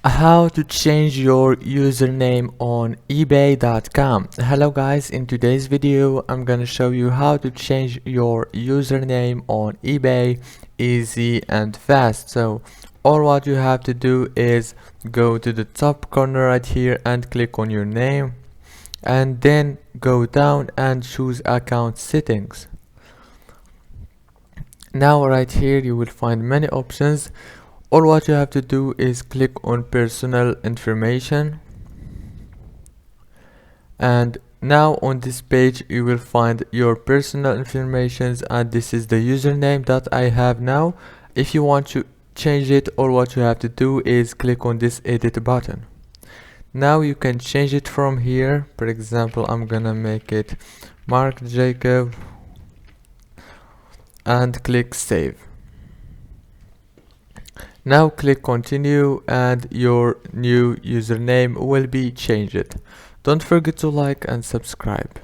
How to change your username on ebay.com. Hello guys, in today's video I'm gonna show you how to change your username on eBay easy and fast. So all what you have to do is go to the top corner right here and click on your name, and then go down and choose account settings. Now right here you will find many options. All what you have to do is click on personal information, and now on this page you will find your personal information, and this is the username that I have now. If you want to change it, all what you have to do is click on this edit button. Now you can change it from here. For example, I'm gonna make it Mark Jacob and click save. Now click continue and your new username will be changed. Don't forget to like and subscribe.